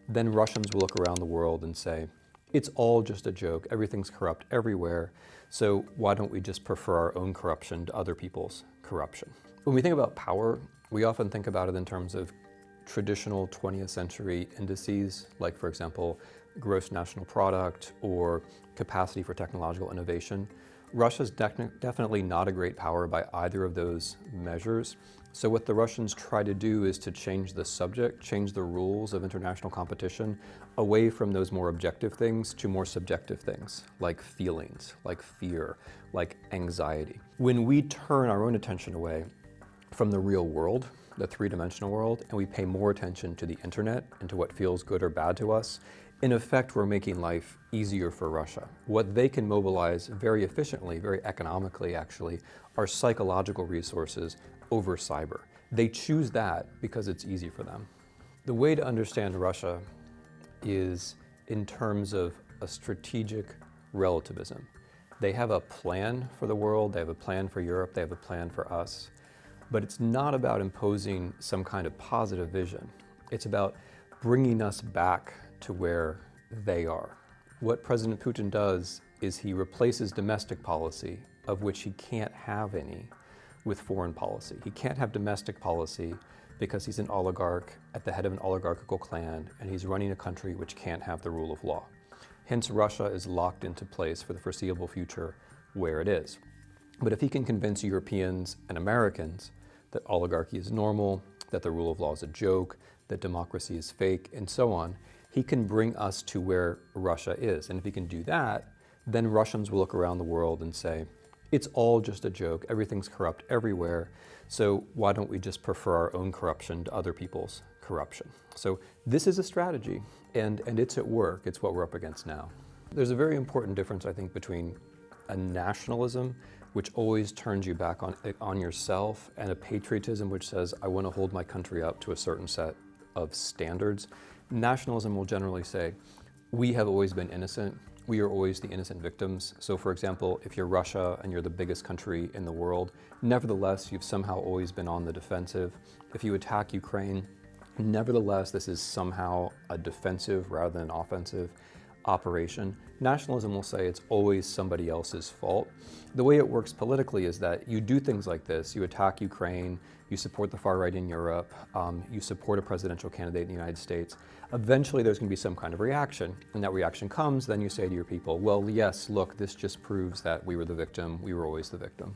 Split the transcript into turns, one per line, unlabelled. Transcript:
then Russians will look around the world and say, it's all just a joke, everything's corrupt everywhere, so why don't we just prefer our own corruption to other people's corruption? When we think about power, we often think about it in terms of traditional 20th century indices, like for example, gross national product or capacity for technological innovation. Russia's definitely not a great power by either of those measures. So what the Russians try to do is to change the subject, change the rules of international competition away from those more objective things to more subjective things, like feelings, like fear, like anxiety. When we turn our own attention away from the real world, the three-dimensional world, and we pay more attention to the internet and to what feels good or bad to us, in effect, we're making life easier for Russia. What they can mobilize very efficiently, very economically actually, are psychological resources over cyber. They choose that because it's easy for them. The way to understand Russia is in terms of a strategic relativism. They have a plan for the world, they have a plan for Europe, they have a plan for us, but it's not about imposing some kind of positive vision. It's about bringing us back to where they are. What President Putin does is he replaces domestic policy, of which he can't have any, with foreign policy. He can't have domestic policy because he's an oligarch at the head of an oligarchical clan, and he's running a country which can't have the rule of law. Hence, Russia is locked into place for the foreseeable future where it is. But if he can convince Europeans and Americans that oligarchy is normal, that the rule of law is a joke, that democracy is fake, and so on, he can bring us to where Russia is. And if he can do that, then Russians will look around the world and say, it's all just a joke, everything's corrupt everywhere, so why don't we just prefer our own corruption to other people's corruption? So this is a strategy, and it's at work. It's what we're up against now. There's a very important difference, I think, between a nationalism, which always turns you back on yourself, and a patriotism which says, I want to hold my country up to a certain set of standards. Nationalism will generally say, we have always been innocent. We are always the innocent victims. So for example, if you're Russia and you're the biggest country in the world, nevertheless, you've somehow always been on the defensive. If you attack Ukraine, nevertheless, this is somehow a defensive rather than offensive operation. Nationalism will say it's always somebody else's fault. The way it works politically is that you do things like this. You attack Ukraine, you support the far right in Europe, you support a presidential candidate in the United States. Eventually there's going to be some kind of reaction. When that reaction comes, then you say to your people, well, yes, look, this just proves that we were the victim. We were always the victim.